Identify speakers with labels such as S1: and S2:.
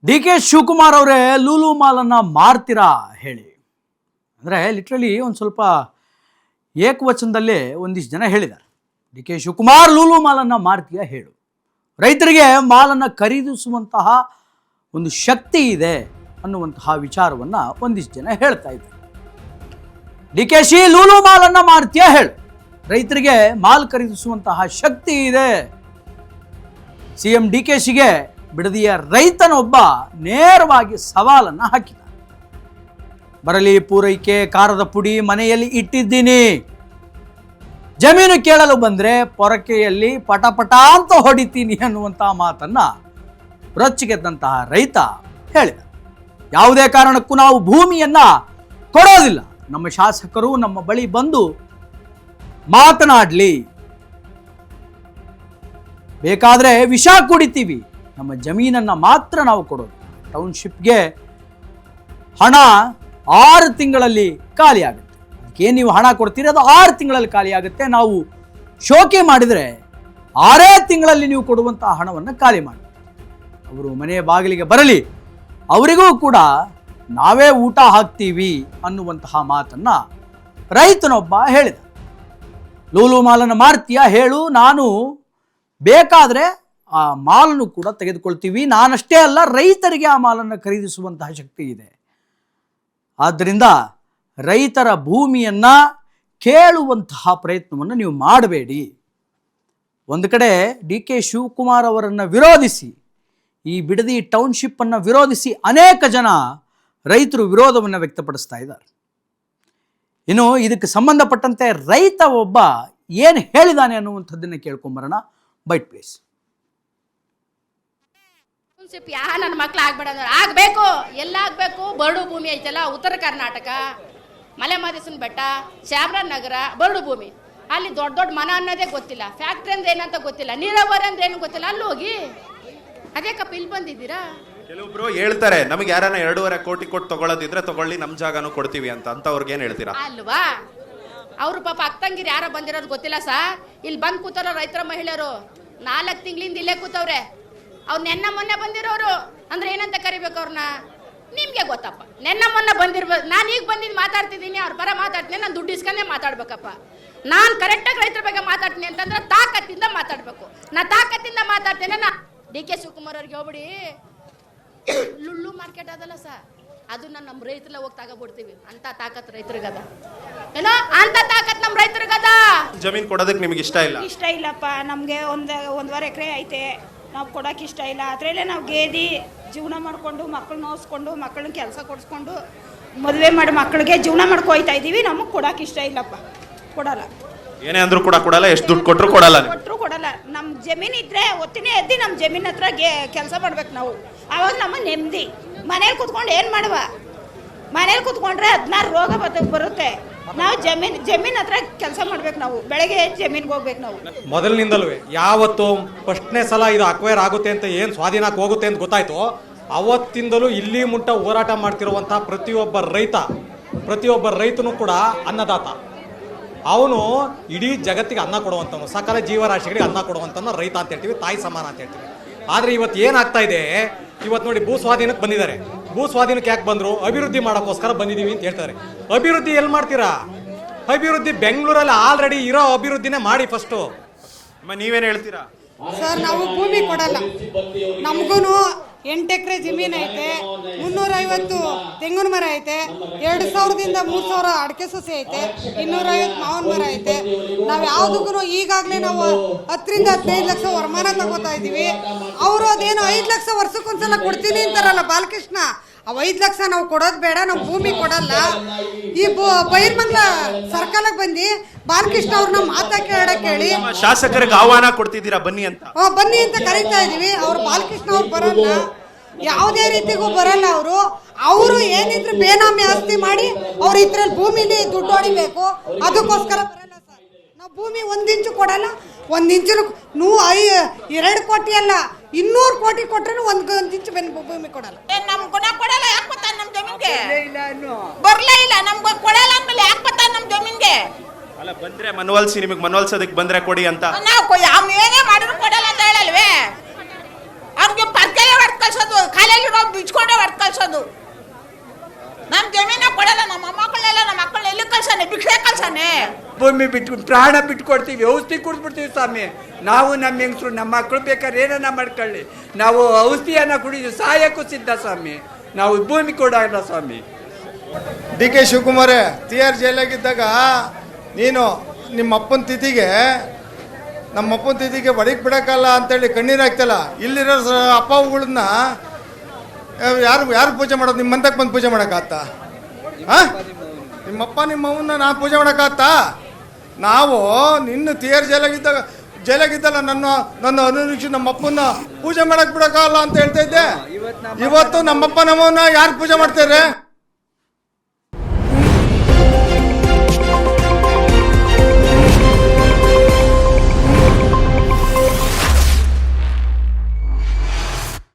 S1: D K Shivakumar ಅವರೇ ಲೂಲು ಮಾಲನ್ನು ಮಾರ್ತೀರಾ ಹೇಳಿ ಅಂದರೆ ಲಿಟ್ರಲಿ ಒಂದು ಸ್ವಲ್ಪ ಏಕವಚನದಲ್ಲೇ ಒಂದಿಷ್ಟು ಜನ ಹೇಳಿದ್ದಾರೆ. ಡಿ ಕೆ ಶಿವಕುಮಾರ್ ಲೂಲು ಮಾಲನ್ನು ಮಾರ್ತೀಯಾ ಹೇಳು, ರೈತರಿಗೆ ಮಾಲನ್ನು ಖರೀದಿಸುವಂತಹ ಒಂದು ಶಕ್ತಿ ಇದೆ ಅನ್ನುವಂತಹ ವಿಚಾರವನ್ನು ಒಂದಿಷ್ಟು ಜನ ಹೇಳ್ತಾ ಇದ್ದಾರೆ. ಡಿ ಕೆ ಶಿ ಲೂಲು ಮಾಲನ್ನು ಮಾರ್ತೀಯಾ ಹೇಳು, ರೈತರಿಗೆ ಮಾಲ್ ಖರೀದಿಸುವಂತಹ ಶಕ್ತಿ ಇದೆ. ಸಿಎಂ ಡಿ ಕೆ ಶಿಗೆ ಬಿಡದಿಯ ರೈತನೊಬ್ಬ ನೇರವಾಗಿ ಸವಾಲನ್ನು ಹಾಕಿದ. ಬರಲಿ ಪೂರೈಕೆ, ಖಾರದ ಪುಡಿ ಮನೆಯಲ್ಲಿ ಇಟ್ಟಿದ್ದೀನಿ, ಜಮೀನು ಕೇಳಲು ಬಂದ್ರೆ ಪೊರಕೆಯಲ್ಲಿ ಪಟಪಟ ಅಂತ ಹೊಡಿತೀನಿ ಅನ್ನುವಂತಹ ಮಾತನ್ನ ರೊಚ್ಚಿಗೆದ್ದಂತಹ ರೈತ ಹೇಳಿದ. ಯಾವುದೇ ಕಾರಣಕ್ಕೂ ನಾವು ಭೂಮಿಯನ್ನ ಕೊಡೋದಿಲ್ಲ, ನಮ್ಮ ಶಾಸಕರು ನಮ್ಮ ಬಳಿ ಬಂದು ಮಾತನಾಡಲಿ, ಬೇಕಾದ್ರೆ ವಿಷ ಕುಡಿತೀವಿ, ನಮ್ಮ ಜಮೀನನ್ನು ಮಾತ್ರ ನಾವು ಕೊಡೋದು. ಟೌನ್ಶಿಪ್ಗೆ ಹಣ 6 ತಿಂಗಳಲ್ಲಿ ಖಾಲಿ ಆಗುತ್ತೆ. ಅದಕ್ಕೆ ನೀವು ಹಣ ಕೊಡ್ತೀರಿ, ಅದು 6 ತಿಂಗಳಲ್ಲಿ ಖಾಲಿ ಆಗುತ್ತೆ. ನಾವು ಶೋಕಿ ಮಾಡಿದರೆ 6 ತಿಂಗಳಲ್ಲಿ ನೀವು ಕೊಡುವಂತಹ ಹಣವನ್ನು ಖಾಲಿ ಮಾಡಿ. ಅವರು ಮನೆಯ ಬಾಗಿಲಿಗೆ ಬರಲಿ, ಅವರಿಗೂ ಕೂಡ ನಾವೇ ಊಟ ಹಾಕ್ತೀವಿ ಅನ್ನುವಂತಹ ಮಾತನ್ನ ರೈತನೊಬ್ಬ ಹೇಳಿದ. ಲೂಲು ಮಾಲನ್ನು ಮಾರ್ತೀಯಾ ಹೇಳು, ನಾನು ಬೇಕಾದರೆ ಆ ಮಾಲನ್ನು ಕೂಡ ತೆಗೆದುಕೊಳ್ತೀವಿ, ನಾನಷ್ಟೇ ಅಲ್ಲ ರೈತರಿಗೆ ಆ ಮಾಲನ್ನು ಖರೀದಿಸುವಂತಹ ಶಕ್ತಿ ಇದೆ. ಆದ್ದರಿಂದ ರೈತರ ಭೂಮಿಯನ್ನ ಕೇಳುವಂತಹ ಪ್ರಯತ್ನವನ್ನು ನೀವು ಮಾಡಬೇಡಿ. ಒಂದು ಕಡೆ ಡಿ ಕೆ ಶಿವಕುಮಾರ್ ಅವರನ್ನು ವಿರೋಧಿಸಿ, ಈ ಬಿಡದಿ ಟೌನ್ಶಿಪ್ ಅನ್ನು ವಿರೋಧಿಸಿ ಅನೇಕ ಜನ ರೈತರು ವಿರೋಧವನ್ನು ವ್ಯಕ್ತಪಡಿಸ್ತಾ ಇದ್ದಾರೆ. ಇನ್ನು ಇದಕ್ಕೆ ಸಂಬಂಧಪಟ್ಟಂತೆ ರೈತ ಒಬ್ಬ ಏನು ಹೇಳಿದಾನೆ ಅನ್ನುವಂಥದ್ದನ್ನು ಕೇಳ್ಕೊಂಬರೋಣ. Byte please.
S2: ನನ್ನ ಮಕ್ಳು ಆಗ್ಬೇಡ ಅಂದ್ರೆ ಆಗ್ಬೇಕು, ಎಲ್ಲ ಆಗ್ಬೇಕು. ಬರಡು ಭೂಮಿ ಐತಲ್ಲ, ಉತ್ತರ ಕರ್ನಾಟಕ, ಮಲೆ ಮಹದೇಶ್ವರನ ಬೆಟ್ಟ, ಚಾಮರಾಜನಗರ, ಬರಡು ಭೂಮಿ. ಅಲ್ಲಿ ದೊಡ್ಡ ದೊಡ್ಡ ಮನ ಅನ್ನೋದೇ ಗೊತ್ತಿಲ್ಲ, ಫ್ಯಾಕ್ಟ್ರಿ ಅಂದ್ರೆ ಏನಂತ ಗೊತ್ತಿಲ್ಲ, ನೀರಾವರಿ ಅಂದ್ರೆ ಏನು ಗೊತ್ತಿಲ್ಲ. ಅಲ್ಲಿ ಹೋಗಿ ಅದೇಕಪ್ಪ ಇಲ್ಲಿ ಬಂದಿದ್ದೀರಾ?
S3: ಕೆಲವೊಬ್ರು ಹೇಳ್ತಾರೆ ನಮಗೆ ಯಾರನ್ನ 2.5 ಕೋಟಿ ಕೊಟ್ಟು ತಗೊಳ್ಳೋದಿದ್ರೆ ತಗೊಳ್ಳಿ, ನಮ್ ಜಾಗನೂ ಕೊಡ್ತೀವಿ ಅಂತ ಅವ್ರಿಗೆ ಏನ್ ಹೇಳ್ತೀರಾ?
S2: ಅಲ್ವಾ, ಅವ್ರು ಪಾಪ ಅಕ್ಕಂಗಿರಿ ಯಾರ ಬಂದಿರೋದು ಗೊತ್ತಿಲ್ಲ ಸರ್. ಇಲ್ಲಿ ಬಂದ್ ಕೂತಾರ ರೈತರ ಮಹಿಳೆಯರು, 4 ತಿಂಗಳಿಂದ ಇಲ್ಲೇ ಕೂತವ್ರೆ. ಅವ್ರು ನೆನ್ನ ಮೊನ್ನೆ ಬಂದಿರೋರು ಅಂದ್ರೆ ಏನಂತ ಕರಿಬೇಕು ಅವ್ರನ್ನ? ನಿಮ್ಗೆ ಗೊತ್ತಪ್ಪ, ನೆನ್ನ ಮೊನ್ನೆ ಬಂದಿರ್ಬೋದು. ನಾನು ಈಗ ಬಂದಿದ್ದು ಮಾತಾಡ್ತಿದ್ದೀನಿ, ಅವ್ರ ಪರ ಮಾತಾಡ್ತೀನಿ, ನಾನು ದುಡ್ಡು ಇಸ್ಕೊಂಡೇ ಮಾತಾಡ್ಬೇಕಪ್ಪ. ನಾನು ಕರೆಕ್ಟಾಗಿ ರೈತರ ಬಗ್ಗೆ ಮಾತಾಡ್ತೀನಿ ಅಂತಂದ್ರೆ ತಾಕತ್ತಿಂದ ಮಾತಾಡ್ಬೇಕು. ನಾ ತಾಕತ್ತಿಂದ ಮಾತಾಡ್ತೇನೆ. ನಾ ಡಿ ಕೆ ಶಿವಕುಮಾರ್ ಅವ್ರಿಗೆ ಹೋಗ್ಬಿಡಿ, ಲುಳ್ಳು ಮಾರ್ಕೆಟ್ ಅದಲ್ಲ ಸರ್, ಅದು ನಮ್ಮ ರೈತರೆಲ್ಲ ಹೋಗಿ ತಗೋಬಿಡ್ತೀವಿ ಅಂತ ತಾಕತ್ ರೈತರಿಗದ. ಏನೋ ಅಂತ ತಾಕತ್ ನಮ್ಮ ರೈತರಿಗದ.
S3: ಜಮೀನ್ ಕೊಡೋದಕ್ಕೆ ನಿಮ್ಗೆ ಇಷ್ಟ ಇಲ್ಲ?
S4: ಇಷ್ಟ ಇಲ್ಲಪ್ಪ, ನಮಗೆ 1.5 ಎಕರೆ ಐತೆ, ನಾವು ಕೊಡೋಕೆ ಇಷ್ಟ ಇಲ್ಲ. ಅದರಲ್ಲೇ ನಾವು ಗೇದಿ ಜೀವನ ಮಾಡಿಕೊಂಡು ಮಕ್ಕಳನ್ನ ಓದಿಸ್ಕೊಂಡು ಮಕ್ಕಳನ್ನ ಕೆಲಸ ಕೊಡಿಸ್ಕೊಂಡು ಮದುವೆ ಮಾಡಿ ಮಕ್ಕಳಿಗೆ ಜೀವನ ಮಾಡ್ಕೊಯ್ತಾ ಇದ್ದೀವಿ. ನಮಗೆ ಕೊಡೋಕೆ ಇಷ್ಟ ಇಲ್ಲಪ್ಪ, ಕೊಡಲ್ಲ.
S3: ಏನೇ ಅಂದ್ರೂ ಕೂಡ ಕೊಡಲ್ಲ, ಎಷ್ಟು ದುಡ್ಡು ಕೊಟ್ಟರು ಕೊಡಲ್ಲ.
S4: ಕೊಡಲ್ಲ. ನಮ್ಮ ಜಮೀನು ಇದ್ರೆ ಒತ್ತಿನೇ ಎದ್ದು ನಮ್ಮ ಜಮೀನ್ ಹತ್ರ ಕೆಲಸ ಮಾಡ್ಬೇಕು ನಾವು, ಆವಾಗ ನಮ್ಮ ನೆಮ್ಮದಿ. ಮನೇಲಿ ಕೂತ್ಕೊಂಡು ಏನು ಮಾಡುವ? ಮನೇಲಿ ಕೂತ್ಕೊಂಡ್ರೆ 16 ರೋಗ ಬರುತ್ತೆ. ನಾವು ಜಮೀನ್ ಹತ್ರ ಕೆಲಸ ಮಾಡ್ಬೇಕು. ನಾವು ಬೆಳಗ್ಗೆ ಜಮೀನ್ಗೆ ಹೋಗ್ಬೇಕು. ನಾವು
S5: ಮೊದಲಿನಿಂದಲೂ ಯಾವತ್ತು ಫಸ್ಟ್ನೇ ಸಲ ಇದು ಅಕ್ವೈರ್ ಆಗುತ್ತೆ ಅಂತ ಏನು ಸ್ವಾಧೀನಕ್ಕೆ ಹೋಗುತ್ತೆ ಅಂತ ಗೊತ್ತಾಯ್ತು, ಅವತ್ತಿಂದಲೂ ಇಲ್ಲಿ ಮುಟ್ಟ ಹೋರಾಟ ಮಾಡ್ತಿರುವಂತಹ ಪ್ರತಿಯೊಬ್ಬ ರೈತನೂ ಕೂಡ ಅನ್ನದಾತ. ಅವನು ಇಡೀ ಜಗತ್ತಿಗೆ ಅನ್ನ ಕೊಡುವಂಥವನು, ಸಕಲ ಜೀವರಾಶಿಗಳಿಗೆ ಅನ್ನ ಕೊಡುವಂಥವನು ರೈತ ಅಂತ ಹೇಳ್ತೀವಿ, ತಾಯಿ ಸಮಾನ ಅಂತ ಹೇಳ್ತೀವಿ. ಆದರೆ ಇವತ್ತು ಏನಾಗ್ತಾ ಇದೆ, ಇವತ್ತು ನೋಡಿ ಭೂ ಸ್ವಾಧೀನಕ್ಕೆ ಬಂದಿದ್ದಾರೆ. ಭೂ ಸ್ವಾಧೀನಕ್ಕೆ ಯಾಕೆ ಬಂದರು? ಅಭಿವೃದ್ಧಿ ಮಾಡೋಕ್ಕೋಸ್ಕರ ಬಂದಿದ್ದೀವಿ ಅಂತ ಹೇಳ್ತಾರೆ. ಅಭಿವೃದ್ಧಿ ಎಲ್ಲಿ ಮಾಡ್ತೀರಾ? ಅಭಿವೃದ್ಧಿ ಬೆಂಗಳೂರಲ್ಲಿ ಆಲ್ರೆಡಿ ಇರೋ ಅಭಿವೃದ್ಧಿನೇ ಮಾಡಿ ಫಸ್ಟು.
S3: ನೀವೇನು ಹೇಳ್ತೀರಾ
S6: ಸರ್? ನಾವು ಭೂಮಿ ಕೊಡಲ್ಲ. ನಮಗೂ 8 ಎಕರೆ ಜಮೀನು ಐತೆ, 350 ತೆಂಗಿನ ಮರ ಐತೆ, 2000ದಿಂದ 3000 ಅಡಿಕೆ ಸೊಸೆ ಐತೆ, 250 ಮಾವಿನ ಮರ ಐತೆ. ನಾವು ಯಾವುದಕ್ಕೂ ಈಗಾಗಲೇ ನಾವು 10 ರಿಂದ 15 ಲಕ್ಷ ವರಮಾನ ತಗೋತಾ ಇದ್ದೀವಿ. ಅವರು ಅದೇನು 5 ಲಕ್ಷ ವರ್ಷಕ್ಕೊಂದ್ಸಲ ಕೊಡ್ತೀನಿ ಅಂತಾರಲ್ಲ ಬಾಲಕೃಷ್ಣ, ಅವು 5 ಲಕ್ಷ ನಾವು ಕೊಡೋದು ಬೇಡ, ನಾವು ಭೂಮಿ ಕೊಡಲ್ಲ. ಈ ಬೈರ್ಮಂಗ್ಲ ಸರ್ಕಲ್ಗೆ ಬಂದು ಬಾಲಕೃಷ್ಣ ಅವ್ರನ್ನ ಮಾತಾಡಕ್ಕೆ ಹೇಳಿ
S3: ಶಾಸಕರಿಗೆ ಆಹ್ವಾನ ಕೊಡ್ತಿದ್ದೀರಾ ಬನ್ನಿ ಅಂತ?
S6: ಬನ್ನಿ ಅಂತ ಕರೀತಾ ಇದೀವಿ. ಅವ್ರು ಬಾಲಕೃಷ್ಣ ಅವ್ರು ಬರಲ್ಲ, ಯಾವುದೇ ರೀತಿಗೂ ಬರಲ್ಲ. ಅವರು ಏನಿದ್ರು ಬೇನಾಮಿ ಆಸ್ತಿ ಮಾಡಿ ಅವ್ರು ಇದ್ರಲ್ಲಿ ಭೂಮಿಲಿ ದುಡ್ಡು ಹೊಡಿಬೇಕು, ಅದಕ್ಕೋಸ್ಕರ ಬರಲ್ಲ ಸರ್. ನಾವು ಭೂಮಿ 1 ಇಂಚು ಕೊಡಲ್ಲ. 1 ಇಂಚು 2 ಕೋಟಿ ಅಲ್ಲ, 200 ಕೋಟಿ ಕೊಟ್ರೂ 1 ಇಂಚು ಭೂಮಿ ಕೊಡಲ್ಲ.
S4: ನಮ್ ಗುಣ ಕೊಡಲ್ಲ. ಯಾಕೆ ಬರ್ತಾನೆ ನಮ್ಮ ಜಮೀನ್ಗೆ? ಬರ್ಲೇ ಇಲ್ಲ. ನಮ್ಗೆ ಕೊಡಲ್ಲ ಅಂದ್ಮೇಲೆ ಯಾಕೆ ಬರ್ತಾನೆ ನಮ್ಮ ಜಮೀನ್ಗೆ?
S3: ಅಲ್ಲ, ಬಂದ್ರೆ ಮನವೊಲಿಸಿ, ನಿಮಗೆ ಮನವೊಲಿಸೋದಕ್ಕೆ ಬಂದ್ರೆ ಕೊಡಿ ಅಂತ.
S4: ನಾವು ಏನೇ ಮಾಡಿದ್ರು ಕೊಡಲ್ಲ ಅಂತ ಹೇಳಲ್ವೇ? ಅವ್ರಿಗೆ ಪರ್ಕೆ ಹೊಡೆದು ಕಳ್ಸೋದು, ಕಾಲಲ್ಲಿ ಕಳ್ಸೋದು. ನಮ್ಮ ಜಮೀನ ಕೊಡಲ್ಲ, ನಮ್ಮ ಮೊಮ್ಮಕ್ಕಳೆಲ್ಲ ನಮ್ಮ ಮಕ್ಕಳನ್ನ ಎಲ್ಲಿ ಕಳ್ಸಾನೆ? ಭಿಕ್ಷೆ ಕಳ್ಸಾನೆ.
S7: ಭೂಮಿ ಬಿಟ್ಟು ಪ್ರಾಣ ಬಿಟ್ಟು ಕೊಡ್ತೀವಿ, ಔಷಧಿ ಕುಡಿದ್ಬಿಡ್ತೀವಿ ಸ್ವಾಮಿ. ನಾವು ನಮ್ಮ ಹೆಂಗಸರು ನಮ್ಮ ಮಕ್ಕಳು ಬೇಕಾದ್ರೆ ಏನನ್ನ ಮಾಡ್ಕೊಳ್ಳಿ, ನಾವು ಔಷಧಿಯನ್ನ ಕುಡಿದು ಸಾಯಕ್ಕೂ ಸಿದ್ಧ ಸ್ವಾಮಿ. ನಾವು ಭೂಮಿ ಕೊಡಲ್ಲ ಸ್ವಾಮಿ.
S8: ಡಿ ಕೆ ಶಿವಕುಮಾರೇ, TR ಜೈಲಾಗಿದ್ದಾಗ ನೀನು ನಿಮ್ಮಪ್ಪನ ತಿಥಿಗೆ ಬಡಕ್ ಬಿಡಕ್ಕಲ್ಲ ಅಂತೇಳಿ ಕಣ್ಣೀರು ಹಾಕ್ತಲ್ಲ. ಇಲ್ಲಿರೋ ಅಪ್ಪವುಗಳನ್ನ ಯಾರು ಪೂಜೆ ಮಾಡೋದು? ನಿಮ್ಮ ಮಂತಕ್ಕೆ ಬಂದು ಪೂಜೆ ಮಾಡೋಕ್ಕಾಗ್ತಾ? ಹಾಂ, ನಿಮ್ಮಪ್ಪ ನಿಮ್ಮವನ್ನ ನಾನು ಪೂಜೆ ಮಾಡೋಕ್ಕಾಗ್ತಾ? ನಾವು ನಿನ್ನ TR ಜೈಲಾಗಿದ್ದಲ್ಲ ನನ್ನ ಅನುನಿರೀಕ್ಷೆ ನಮ್ಮಪ್ಪನ್ನ ಪೂಜೆ ಮಾಡಕ್ ಬಿಡಕ್ಕಲ್ಲ ಅಂತ ಹೇಳ್ತಾ ಇದ್ದೆ. ಇವತ್ತು ನಮ್ಮಪ್ಪ ನಮ್ಮವನ್ನ ಯಾರು ಪೂಜೆ ಮಾಡ್ತಾರೆ?